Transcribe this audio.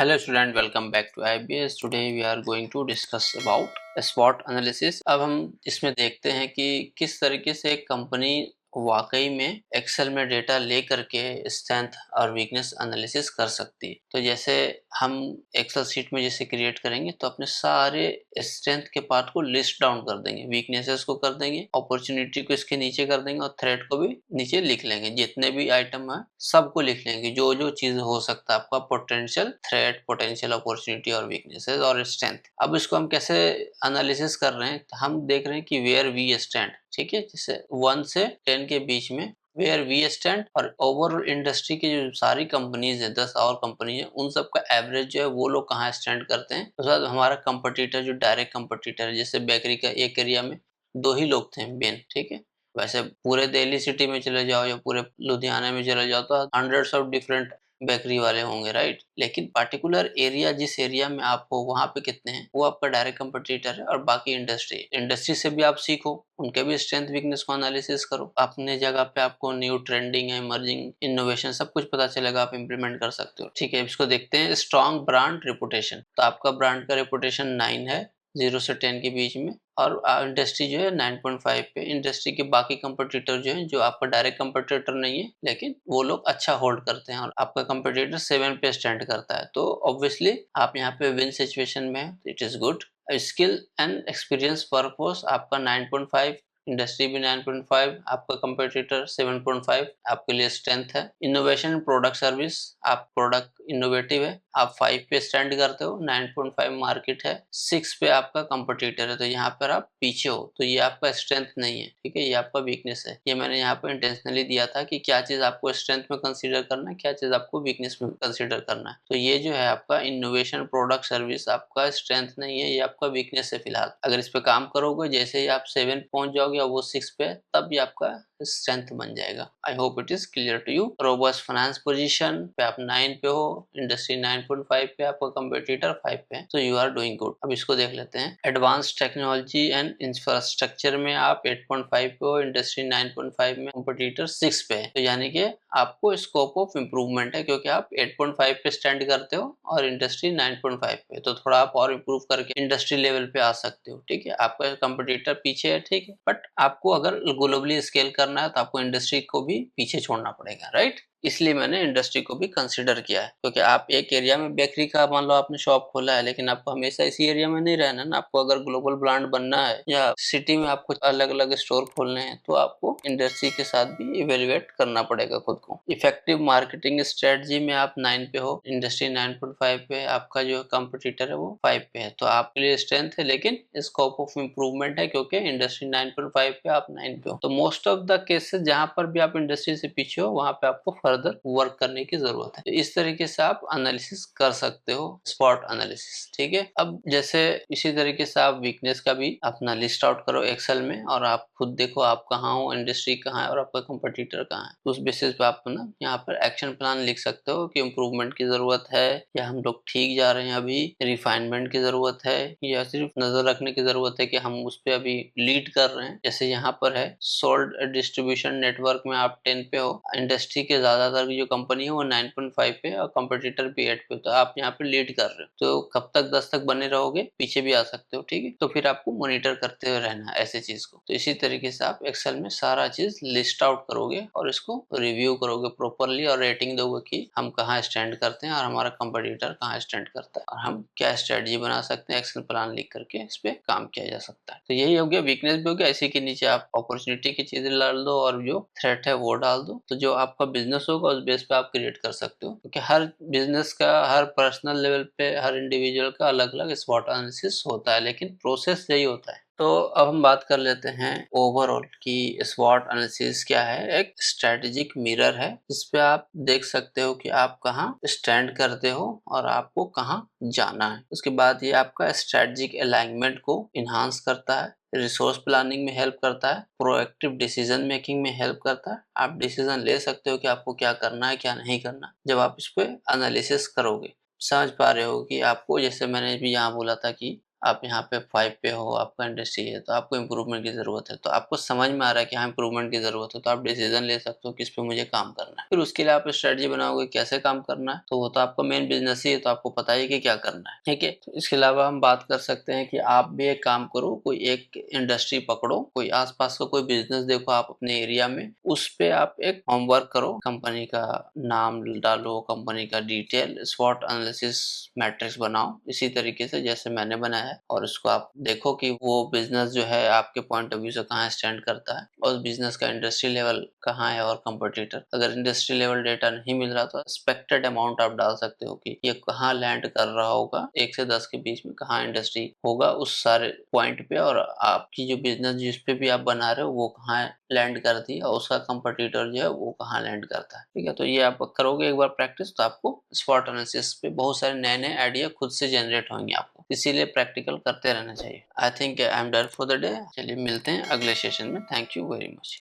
Hello student, welcome back to IBS. Today we are going to discuss about SWOT analysis. अब हम इसमें देखते हैं कि किस तरीके से एक कंपनी वाकई में एक्सेल में डेटा ले करके स्ट्रेंथ और वीकनेस एनालिसिस कर सकती है। तो जैसे हम एक्सेल शीट में जैसे क्रिएट करेंगे तो अपने सारे स्ट्रेंथ के पार्ट को लिस्ट डाउन कर देंगे, वीकनेसेस को कर देंगे, अपॉर्चुनिटी को इसके नीचे कर देंगे और थ्रेट को भी नीचे लिख लेंगे। जितने भी आइटम है सबको लिख लेंगे, जो जो चीज हो सकता है आपका पोटेंशियल थ्रेट, पोटेंशियल अपॉर्चुनिटी और वीकनेसेस और स्ट्रेंथ। अब इसको हम कैसे एनालिसिस कर रहे हैं, हम देख रहे हैं कि वेयर वी स्टैंड। ठीक है, जैसे 1 से 10 के बीच में वेयर वी स्टैंड और ओवरऑल इंडस्ट्री की जो सारी कंपनीज है, 10 और कंपनी है, उन सब का एवरेज जो है वो लोग कहाँ स्टैंड करते हैं। उसके बाद हमारा कंपटीटर जो डायरेक्ट कंपटीटर है, जैसे बेकरी का एक एरिया में 2 ही लोग थे मेन। ठीक है, वैसे पूरे दिल्ली सिटी में चले जाओ या पूरे लुधियाना में चले जाओ तो हंड्रेड्स ऑफ डिफरेंट बेकरी वाले होंगे, राइट। लेकिन पार्टिकुलर एरिया, जिस एरिया में आप हो वहां पे कितने हैं, वो आपका डायरेक्ट कंपटीटर है। और बाकी इंडस्ट्री से भी आप सीखो, उनके भी स्ट्रेंथ वीकनेस को एनालिसिस करो। अपने जगह पे आपको न्यू ट्रेंडिंग, इमर्जिंग, इनोवेशन सब कुछ पता चलेगा, आप इंप्लीमेंट कर सकते हो। ठीक है, इसको देखते हैं स्ट्रॉन्ग ब्रांड रेपुटेशन। तो आपका ब्रांड का रेपुटेशन 9 है, 0 से 10 के बीच में, और इंडस्ट्री जो है 9.5 पे। इंडस्ट्री के बाकी कंपटीटर जो है, जो आपका डायरेक्ट कंपटीटर नहीं है लेकिन वो लोग अच्छा होल्ड करते हैं, और आपका कंपटीटर 7 पे स्टैंड करता है, तो ऑब्वियसली आप यहाँ पे विन सिचुएशन में है, it is good. Skill and experience workforce आपका 9.5, इंडस्ट्री भी 9.5, आपका कंपटीटर 7.5, आपके लिए स्ट्रेंथ है। इनोवेशन प्रोडक्ट सर्विस, आप प्रोडक्ट इनोवेटिव है, आप 5 पे स्टैंड करते हो, 9.5 मार्केट है, 6 पे आपका कंपटीटर है, तो यहाँ पर आप पीछे हो, तो ये आपका स्ट्रेंथ नहीं है। ठीक है, ये आपका वीकनेस है। ये मैंने यहाँ पर इंटेंशनली दिया था कि क्या चीज आपको स्ट्रेंथ में कंसीडर करना है, क्या चीज आपको वीकनेस में कंसीडर करना है। तो ये जो है आपका इनोवेशन प्रोडक्ट सर्विस आपका स्ट्रेंथ नहीं है, ये आपका वीकनेस है फिलहाल। अगर इस पे काम करोगे, जैसे ही आप 7 पहुंच जाओगे और वो 6 पे, तब ये आपका स्ट्रेंथ बन जाएगा। I hope it is clear to you. Robust finance position पे आप 9 पे हो, इंडस्ट्री 9.5 पे, आपका कंपटीटर 5 पे है, तो यू आर डूइंग गुड। अब इसको देख लेते हैं। एडवांस टेक्नोलॉजी एंड इंफ्रास्ट्रक्चर में आप 8.5 पे हो, इंडस्ट्री 9.5 में, कंपटीटर 6 पे है, तो यानी कि आपको स्कोप ऑफ इम्प्रूवमेंट है, क्योंकि आप 8.5 पे स्टैंड करते हो और इंडस्ट्री 9.5 पे, तो थोड़ा आप और इम्प्रूव करके इंडस्ट्री लेवल पे आ सकते हो। ठीक है, आपका कंपटीटर पीछे है, ठीक है, बट आपको अगर ग्लोबली स्केल करना है तो आपको इंडस्ट्री को भी पीछे छोड़ना पड़ेगा, राइट। इसलिए मैंने इंडस्ट्री को भी कंसिडर किया है, क्योंकि आप एक एरिया में बेकरी का मान लो आपने शॉप खोला है, लेकिन आपको हमेशा इसी एरिया में नहीं रहना ना। आपको अगर ग्लोबल ब्रांड बनना है या सिटी में आपको अलग अलग स्टोर खोलने हैं, तो आपको इंडस्ट्री के साथ भी इवेल्युएट करना पड़ेगा खुद को। इफेक्टिव मार्केटिंग स्ट्रेटजी में आप 9 पे हो, इंडस्ट्री 9.5 पे, आपका जो कंपटीटर है वो 5 पे है, तो आपके लिए स्ट्रेंथ है, लेकिन स्कोप ऑफ इम्प्रूवमेंट है, क्योंकि इंडस्ट्री 9.5 पे, आप 9 पे हो। तो मोस्ट ऑफ द केसेस जहां पर भी आप इंडस्ट्री से पीछे हो, वहां पे आपको फर्दर वर्क करने की जरूरत है। तो इस तरीके से आप एनालिसिस कर सकते हो, स्पॉट एनालिसिस। ठीक है, अब जैसे इसी तरीके से आप वीकनेस का भी अपना लिस्ट आउट करो एक्सेल में, और आप खुद देखो आप कहाँ हो, इंडस्ट्री कहाँ है और आपका कंपटीटर कहाँ है। तो उस बेसिस पे आप ना यहाँ पर एक्शन प्लान लिख सकते हो कि इम्प्रूवमेंट की जरूरत है, या हम लोग ठीक जा रहे हैं, अभी रिफाइनमेंट की जरूरत है, या सिर्फ नजर रखने की जरूरत है कि हम उस पर अभी लीड कर रहे हैं। जैसे यहाँ पर है सोल्ड डिस्ट्रीब्यूशन नेटवर्क में आप 10 पे हो, इंडस्ट्री के ज्यादातर जो कंपनी है वो 9.5 पे और कंपटीटर भी 8 पे, तो आप यहाँ पे लीड कर रहे हो। तो कब तक 10 तक बने रहोगे, पीछे भी आ सकते हो। ठीक है, तो फिर आपको मॉनिटर करते हुए रहना है ऐसे चीज को। तो इसी तरीके से आप एक्सेल में सारा चीज लिस्ट आउट करोगे और इसको रिव्यू करोगे प्रॉपरली, और रेटिंग दोगे कि हम कहाँ स्टैंड करते हैं और हमारा कंपटीटर कहाँ स्टैंड करता है, और हम क्या स्ट्रेटजी बना सकते हैं। एक्सेल प्लान लिख करके इस पे काम किया जा सकता है। तो यही हो गया, वीकनेस भी हो गया। इसी के नीचे आप अपॉर्चुनिटी की चीजें डाल दो और जो थ्रेट है वो डाल दो, तो जो आपका बिजनेस होगा उस बेस पे आप क्रिएट कर सकते हो, क्योंकि हर बिजनेस का, हर पर्सनल लेवल पे, हर इंडिविजुअल का अलग अलग स्पॉट एनालिसिस होता है, लेकिन प्रोसेस यही होता है। तो अब हम बात कर लेते हैं ओवरऑल कि स्वॉट एनालिसिस क्या है। एक स्ट्रेटेजिक मिरर है, इस पे आप देख सकते हो कि आप कहाँ स्टैंड करते हो और आपको कहाँ जाना है। उसके बाद ये आपका स्ट्रेटेजिक अलाइनमेंट को इन्हांस करता है, रिसोर्स प्लानिंग में हेल्प करता है, प्रोएक्टिव डिसीजन मेकिंग में हेल्प करता है। आप डिसीजन ले सकते हो कि आपको क्या करना है, क्या नहीं करना, जब आप इस पे एनालिसिस करोगे। समझ पा रहे हो कि आपको, जैसे मैंने भी यहाँ बोला था कि आप यहाँ पे 5 पे हो, आपका इंडस्ट्री है, तो आपको इम्प्रूवमेंट की ज़रूरत है। तो आपको समझ में आ रहा है कि हाँ, इम्प्रूवमेंट की ज़रूरत है, तो आप डिसीज़न ले सकते हो किस पे मुझे काम करना है। फिर उसके लिए आप स्ट्रेटजी बनाओगे कैसे काम करना है, तो वो तो आपका मेन बिज़नेस ही है, तो आपको पता ही है कि क्या करना है, ठीक है? तो इसके अलावा हम बात कर सकते हैं कि आप भी एक काम करो, कोई एक इंडस्ट्री पकड़ो, कोई आस-पास का कोई बिज़नेस देखो आप अपने एरिया में, उस पे आप एक होमवर्क करो, कंपनी का नाम डालो, कंपनी का डिटेल, स्वॉट एनालिसिस मैट्रिक्स बनाओ, इसी तरीके से जैसे मैंने बनाया है, और उसको आप देखो कि वो बिज़नेस जो है आपके पॉइंट ऑफ व्यू से कहाँ स्टैंड करता है और उस बिज़नेस का इंडस्ट्री लेवल कहाँ है और कंपटीटर। अगर इंडस्ट्री लेवल डेटा नहीं मिल रहा तो एक्सपेक्टेड अमाउंट आप डाल सकते हो कि ये कहाँ लैंड कर रहा होगा, 1 से 10 के बीच में कहाँ इंडस्ट्री होगा उस सारे पॉइंट पे, और आपकी जो बिज़नेस जिस पे भी आप बना रहे हो वो कहाँ लैंड करती है और उसका कंपटीटर जो है वो कहाँ लैंड करता है, ठीक है? तो ये आप करोगे एक बार प्रैक्टिस, तो आपको स्वॉट एनालिसिस पे बहुत सारे नए-नए आइडिया खुद से जनरेट होंगे आपको। इसीलिए प्रैक्टिकल करते रहना चाहिए। I think I am done for the day. चलिए मिलते हैं अगले सेशन में। Thank you very much.